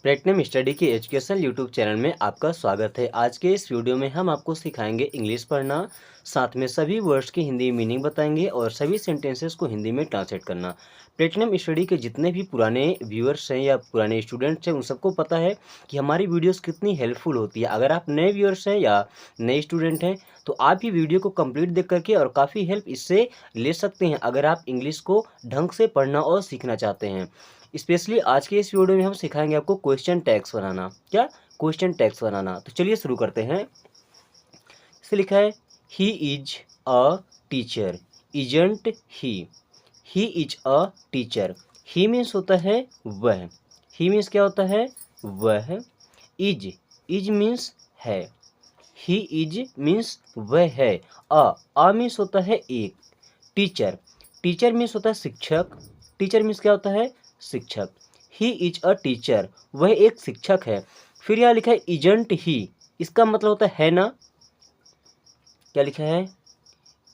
Platinum study के education YouTube channel में आपका स्वागत है। आज के इस वीडियो में हम आपको सिखाएंगे इंग्लिश पढ़ना, साथ में सभी वर्ड्स की हिंदी मीनिंग बताएंगे और सभी सेंटेंसेस को हिंदी में ट्रांसलेट करना। प्लेटिनम स्टडी के जितने भी पुराने व्यूअर्स हैं या पुराने स्टूडेंट्स हैं, उन सबको पता है कि हमारी वीडियोस कितनी हेल्पफुल होती है। अगर आप नए व्यूअर्स हैं या नए स्टूडेंट हैं तो आप ये वीडियो को कंप्लीट देख करके और काफ़ी हेल्प इससे ले सकते हैं अगर आप इंग्लिश को ढंग से पढ़ना और सीखना चाहते हैं। स्पेशली आज के इस वीडियो में हम सिखाएंगे आपको क्वेश्चन टैग्स बनाना। क्या? क्वेश्चन टैग्स बनाना। तो चलिए शुरू करते हैं। इसे लिखा है ही is a teacher, isn't he is a teacher. He means होता है वह। ही मीन्स क्या होता है? वह। इज मीन्स है। ही इज मीन्स वह है। अ मीन्स होता है एक। टीचर मीन्स होता है शिक्षक। टीचर मीन्स क्या होता है? शिक्षक। ही इज अ टीचर, वह एक शिक्षक है। फिर यहाँ लिखा है इजंट ही, इसका मतलब होता है ना। क्या लिखा है?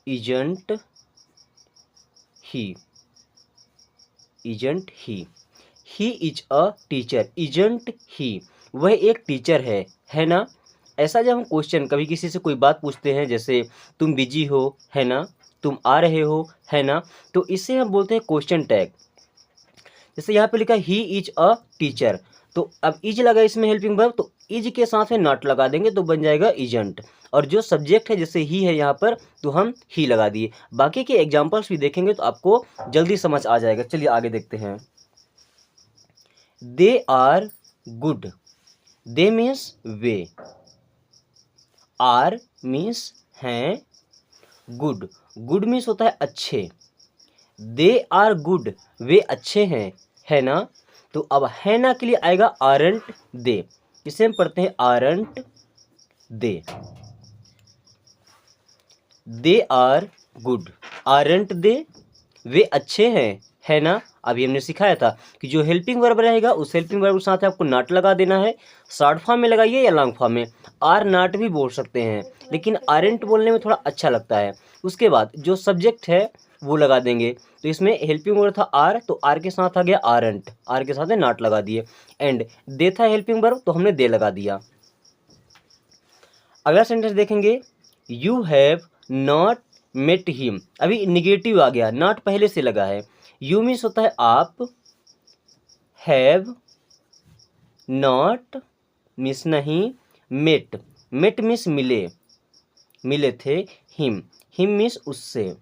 Isn't he, isn't he is a teacher, isn't he, वह एक टीचर है ना। ऐसा जब हम क्वेश्चन कभी किसी से कोई बात पूछते हैं, जैसे तुम बिजी हो, है ना, तुम आ रहे हो, है ना, तो इससे हम बोलते हैं क्वेश्चन टैग। जैसे यहाँ पे लिखा है ही इज अ टीचर, तो अब इज लगा इसमें हेल्पिंग वर्ब, तो इज के साथ में नॉट लगा देंगे तो बन जाएगा इजंट। और जो सब्जेक्ट है जैसे ही है यहाँ पर, तो हम ही लगा दिए। बाकी के एग्जांपल्स भी देखेंगे तो आपको जल्दी समझ आ जाएगा। चलिए आगे देखते हैं। They are good, they means वे, आर मीन्स हैं, गुड मीन्स होता है अच्छे। दे आर गुड, वे अच्छे हैं, है ना। तो अब है ना के लिए आएगा आरंट दे। इसे हम पढ़ते हैं aren't they. They are good, aren't they, वे अच्छे हैं, है ना। अभी हमने सिखाया था कि जो हेल्पिंग वर्ब रहेगा उस हेल्पिंग वर्ब के साथ आपको नॉट लगा देना है। शॉर्ट फॉर्म में लगाइए या लॉन्ग फॉर्म में, आर नॉट भी बोल सकते हैं, लेकिन आरंट बोलने में थोड़ा अच्छा लगता है। उसके बाद जो सब्जेक्ट है वो लगा देंगे। तो इसमें हेल्पिंग वर्ब था आर, तो आर के साथ आ गया आरंट, आर के साथ नॉट लगा दिए। एंड दे था हेल्पिंग वर्ब, तो हमने दे लगा दिया। अगला सेंटेंस देखेंगे, you have not met him. अभी निगेटिव आ गया, नॉट पहले से लगा है। यू मीन्स होता है आप, हैव नॉट मीन्स नहीं, मेट मीन्स मिले थे, हिम मीन्स उससे।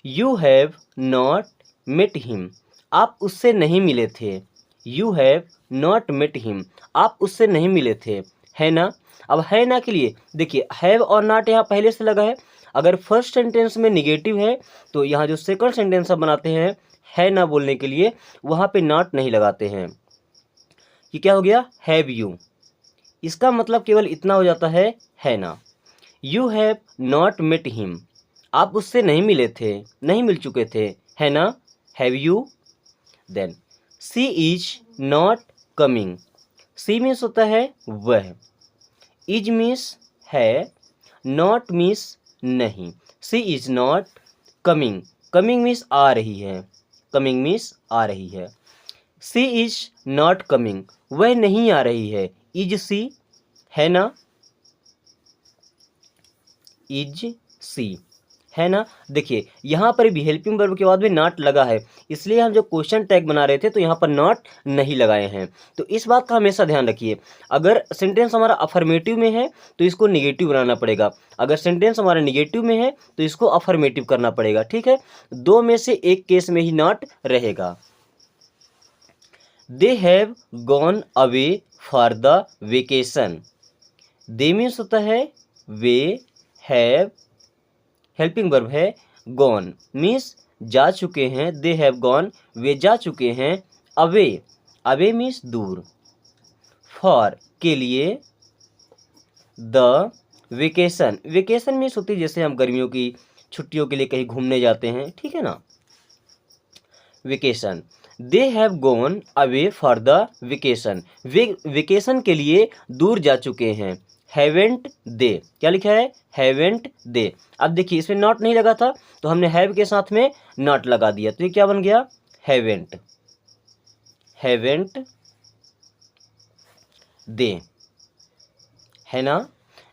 You have not met him, आप उससे नहीं मिले थे। You have not met him, आप उससे नहीं मिले थे, है ना। अब है ना के लिए देखिए, हैव और नॉट यहाँ पहले से लगा है। अगर फर्स्ट सेंटेंस में निगेटिव है तो यहाँ जो सेकंड सेंटेंस आप बनाते हैं है ना बोलने के लिए, वहाँ पे नॉट नहीं लगाते हैं। ये क्या हो गया? Have you. इसका मतलब केवल इतना हो जाता है ना। You have not met him, आप उससे नहीं मिले थे, नहीं मिल चुके थे, है ना। Have you. Then she is not coming. She means होता है वह, इज मीन्स है, नॉट मीन्स नहीं। She is not coming, coming means आ रही है, कमिंग मीन्स आ रही है। सी इज नॉट कमिंग, वह नहीं आ रही है। इज सी, है ना, इज सी, है ना। देखिए यहाँ पर भी हेल्पिंग वर्ब के बाद में नॉट लगा है, इसलिए हम जो क्वेश्चन टैग बना रहे थे तो यहाँ पर नॉट नहीं लगाए हैं। तो इस बात का हमेशा ध्यान रखिए। अगर सेंटेंस हमारा अफर्मेटिव में है तो इसको निगेटिव बनाना पड़ेगा, अगर सेंटेंस हमारा निगेटिव में है तो इसको अफर्मेटिव करना पड़ेगा, ठीक है। दो में से एक केस में ही नॉट रहेगा। दे have gone away for the vacation. They means होता है वे, हैव हेल्पिंग वर्ब है, गॉन मीन्स जा चुके हैं। दे हैव गॉन, वे जा चुके हैं। अवे, अवे मीन्स दूर। फॉर के लिए, द वेकेशन, वेकेशन मीन्स होती है जैसे हम गर्मियों की छुट्टियों के लिए कहीं घूमने जाते हैं, ठीक है ना, vacation. They have gone away for the vacation, वे वेकेशन के लिए दूर जा चुके हैं। हैवेंट दे, क्या लिखा है? हैवेंट दे। अब देखिए इसमें नॉट नहीं लगा था तो हमने हैव के साथ में नॉट लगा दिया, तो ये क्या बन गया? हैवेंट, हैवेंट दे, है ना।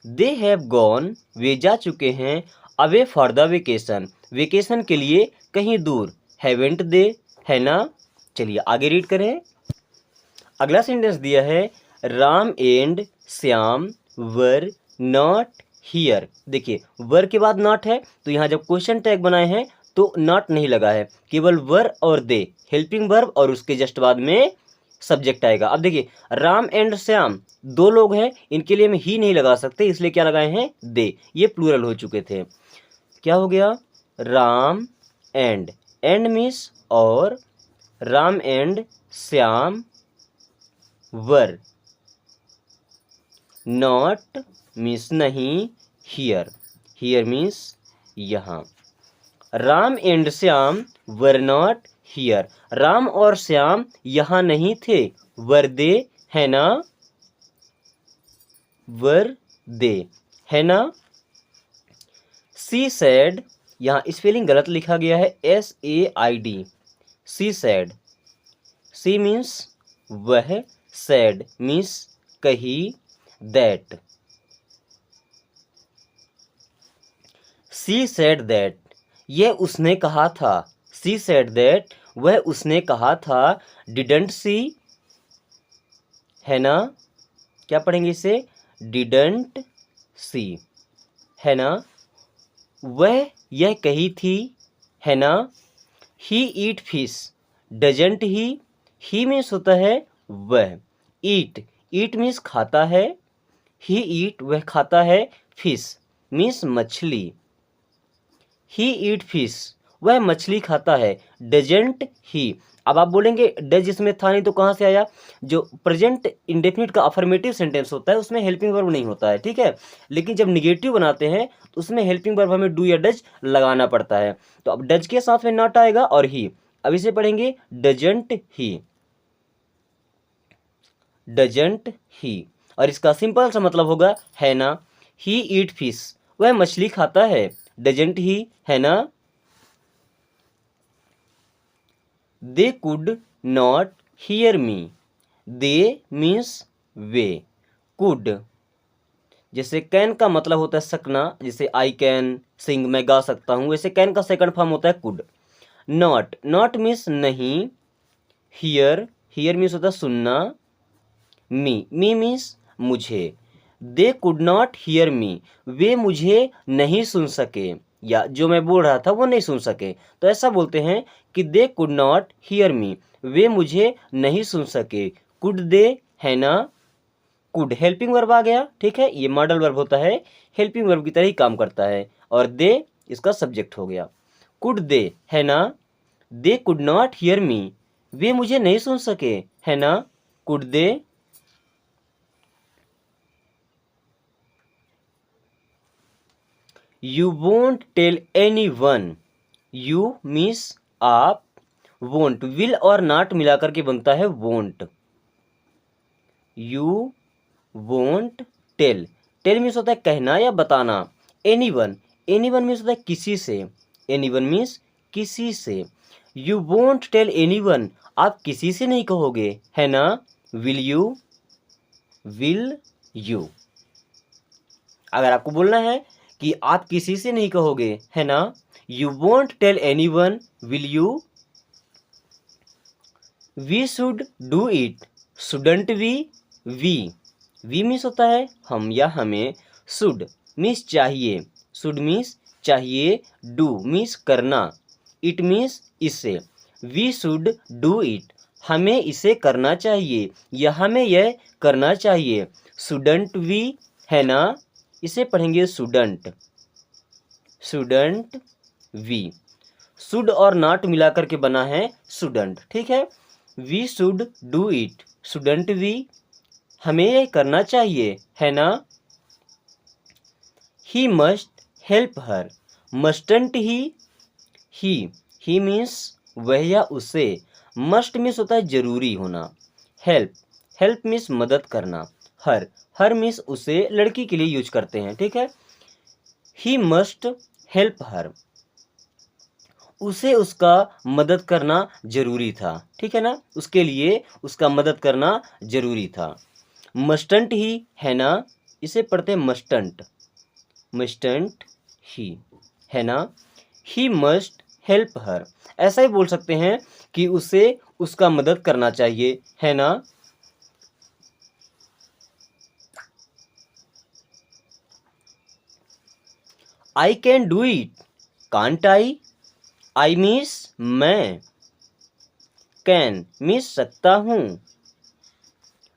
दे हैव गॉन, वे जा चुके हैं, away for the vacation, vacation के लिए कहीं दूर, हैवेंट दे, है ना। चलिए आगे रीड करें। अगला सेंटेंस दिया है, Ram and Shyam were not here. देखिए वर के बाद नॉट है, तो यहाँ जब क्वेश्चन टैग बनाए हैं तो नॉट नहीं लगा है, केवल वर और दे, हेल्पिंग वर्ब और उसके जस्ट बाद में सब्जेक्ट आएगा। अब देखिए राम एंड श्याम दो लोग हैं, इनके लिए हम ही नहीं लगा सकते, इसलिए क्या लगाए हैं, दे। ये प्लूरल हो चुके थे। क्या हो गया, राम एंड मीन्स और, Ram and Shyam were, not means नहीं, हियर मीन्स यहाँ। Ram and Shyam were not here, Ram और श्याम यहाँ नहीं थे, वर दे, है ना, वर दे, है ना। सी सैड, यहाँ स्पेलिंग गलत लिखा गया है, SAID, सी सैड, सी मीन्स वह, सैड मीन्स कही, दैट, सी सैड दैट, यह उसने कहा था, सी सैड दैट, वह उसने कहा था, डिडंट सी, है ना, क्या पढ़ेंगे इसे, डिडंट सी, है ना, वह यह कही थी, है ना। He eat fish, doesn't he means होता है वह, ईट मीन्स खाता है, ही ईट वह खाता है, फिश मीन्स मछली, ही ईट फिश वह मछली खाता है, डजंट ही। अब आप बोलेंगे डज इसमें था नहीं तो कहाँ से आया, जो प्रेजेंट इंडेफिनिट का अफर्मेटिव सेंटेंस होता है उसमें हेल्पिंग वर्ब नहीं होता है, ठीक है। लेकिन जब निगेटिव बनाते हैं तो उसमें हेल्पिंग वर्ब हमें डू या डज लगाना पड़ता है। तो अब डज के साथ में नॉट आएगा और ही, अब इसे पढ़ेंगे डजंट ही, और इसका सिंपल सा मतलब होगा, है ना, ही ईट फिश वह मछली खाता है, डजंट ही, है ना। They could not hear me, they means way, could जैसे कैन का मतलब होता है सकना, जैसे आई कैन सिंग, मैं गा सकता हूँ, वैसे कैन का सेकंड फॉर्म होता है कुड। नॉट मीन्स नहीं, हियर मीन्स होता है सुनना, मी मीन्स मुझे। They could not hear me, वे मुझे नहीं सुन सके, या जो मैं बोल रहा था वो नहीं सुन सके, तो ऐसा बोलते हैं कि they could not hear me, वे मुझे नहीं सुन सके, कुड दे, है ना। कुड हेल्पिंग वर्ब आ गया, ठीक है, ये मॉडल वर्ब होता है, हेल्पिंग वर्ब की तरह ही काम करता है, और दे इसका सब्जेक्ट हो गया। कुड दे, है ना, they could not hear me, वे मुझे नहीं सुन सके, है ना, could they. You won't tell anyone, you means आप, वोंट विल और नॉट मिलाकर के बनता है won't, you won't tell means होता है कहना या बताना, एनीवन मीन्स होता है किसी से, एनीवन मीन्स किसी से। यू वोंट टेल एनीवन, आप किसी से नहीं कहोगे, है ना। विल यू, अगर आपको बोलना है कि आप किसी से नहीं कहोगे, है ना, you won't tell anyone, will you. We should do it, shouldn't we means होता है हम या हमें, शुड मीन्स चाहिए, शुड मीन्स चाहिए, डू मीन्स करना, इट मीन्स इसे। वी शुड डू इट, हमें इसे करना चाहिए या हमें यह करना चाहिए। शुडंट वी, है ना, इसे पढ़ेंगे शुडंट वी। शुड और नॉट मिलाकर के बना है शुडंट, ठीक है। We should do it, shouldn't we, हमें यह करना चाहिए, है ना। He must help her, mustn't he means वह या उसे, मस्ट मीन्स होता है जरूरी होना, हेल्प मीन्स मदद करना, हर मीन्स उसे, लड़की के लिए यूज करते हैं, ठीक है। ही मस्ट हेल्प हर, उसे उसका मदद करना जरूरी था, ठीक है ना, उसके लिए उसका मदद करना जरूरी था। मस्टंट ही, है ना, इसे पढ़ते हैं मस्टंट, मस्टंट ही, है ना। ही मस्ट हेल्प हर, ऐसा ही बोल सकते हैं कि उसे उसका मदद करना चाहिए, है ना। I can do it, can't I, I means मैं, कैन मीन्स सकता हूँ,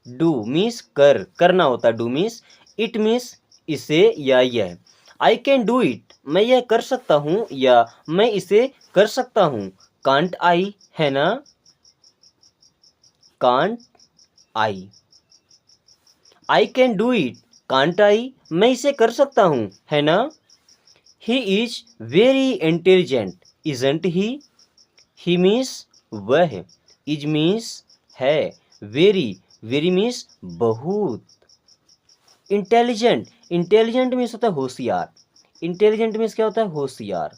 डू मीन्स कर, करना होता है, डू मीन्स, इट मीन्स इसे या यह। आई कैन डू इट, मैं यह कर सकता हूँ या मैं इसे कर सकता हूँ। कांट आई, है ना, can't I. I can do it, can't I, मैं इसे कर सकता हूँ, है ना। He is very intelligent, isn't he, he means वह, इज मीन्स है, वेरी, वेरी मीन्स बहुत, इंटेलिजेंट, इंटेलिजेंट मीन्स होता है होशियार, इंटेलिजेंट मीन्स क्या होता है, होशियार।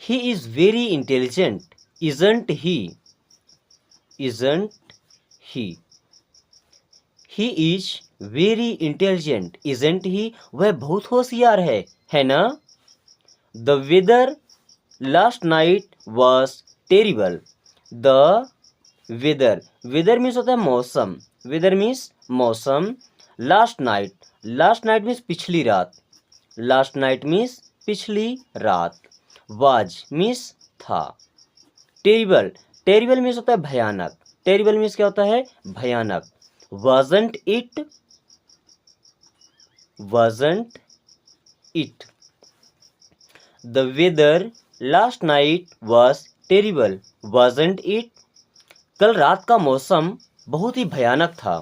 He is very intelligent, isn't he, isn't he. He is very intelligent, isn't he, वह बहुत होशियार है ना। The weather last night was terrible, the weather, weather means होता है मौसम, वेदर मीन्स मौसम। Last night, last night means पिछली रात, लास्ट नाइट मीन्स पिछली रात। वाज मीन्स था। टेरिबल, टेरिबल मीन्स होता है भयानक, टेरिबल मीन्स क्या होता है, भयानक। Wasn't it, wasn't it. The weather last night was terrible, wasn't it, कल रात का मौसम बहुत ही भयानक था,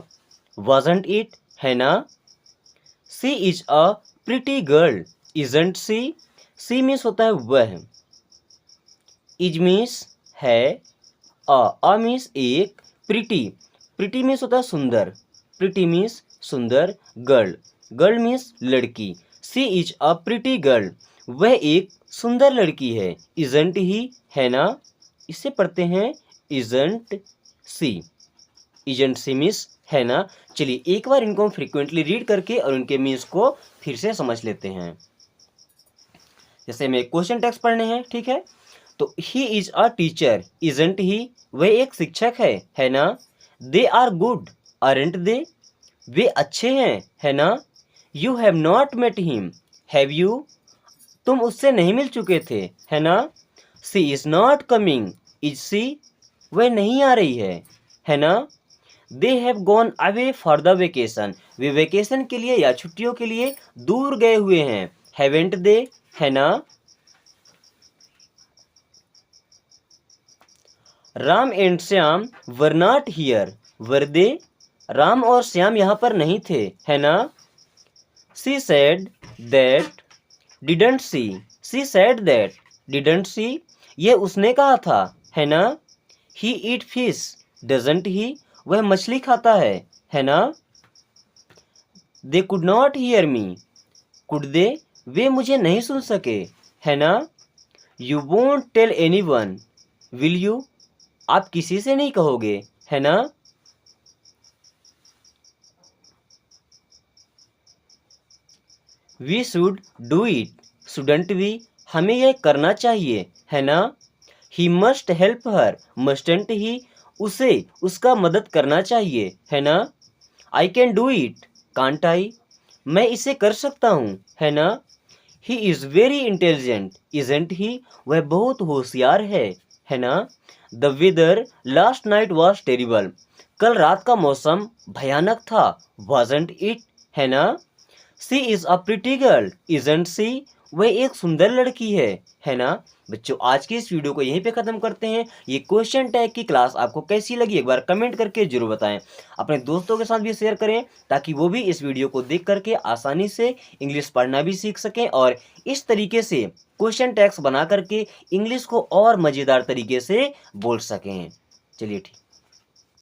वाजंट इट, है ना। She is a pretty girl, isn't she, she means होता है वह, इज मीन्स है, अ मीन्स एक, प्रिटी, प्रिटी मीन्स होता है सुंदर, प्रिटी मीन्स सुंदर, गर्ल, गर्ल मीन्स लड़की। She is a pretty girl, वह एक सुंदर लड़की है, इजंट ही, है ना। इसे पढ़ते हैं isn't she, isn't she means है ना। चलिए एक बार इनको हम फ्रिक्वेंटली रीड करके और उनके मीन्स को फिर से समझ लेते हैं। जैसे हमें क्वेश्चन टेक्स्ट पढ़ने हैं, ठीक है। तो he is a teacher, isn't he, वह एक शिक्षक है ना। They are good, aren't they, वे अच्छे हैं, है ना। You have not met him, have you, तुम उससे नहीं मिल चुके थे, है ना। She is not coming, is she, वह नहीं आ रही है ना। They have gone away for the vacation, वे वेकेशन के लिए या छुट्टियों के लिए दूर गए हुए हैं, हैवेंट दे, है ना। Ram and Shyam were not here, were they, Ram और श्याम यहाँ पर नहीं थे, है ना। She said that, didn't she, she said that, didn't she, ये उसने कहा था, है ना। ही ईट फिश, डजंट ही, वह मछली खाता है ना। They could not hear me, could they, वे मुझे नहीं सुन सके, है ना। You won't tell anyone, will you, आप किसी से नहीं कहोगे, है ना। We should do it, shouldn't we, हमें यह करना चाहिए, है ना। He must help her, mustn't he, उसे उसका मदद करना चाहिए, है ना। I can do it, can't I, मैं इसे कर सकता हूँ, है ना। He is very intelligent, isn't he, वह बहुत होशियार है ना। The weather last night was terrible, कल रात का मौसम भयानक था, वाजंट इट, है ना। She is a pretty girl, isn't she, वह एक सुंदर लड़की है ना। बच्चों आज की इस वीडियो को यहीं पे ख़त्म करते हैं। ये क्वेश्चन टैग की क्लास आपको कैसी लगी एक बार कमेंट करके जरूर बताएं। अपने दोस्तों के साथ भी शेयर करें ताकि वो भी इस वीडियो को देख करके आसानी से इंग्लिश पढ़ना भी सीख सकें और इस तरीके से क्वेश्चन टैग्स बना करके इंग्लिश को और मज़ेदार तरीके से बोल सकें। चलिए ठीक।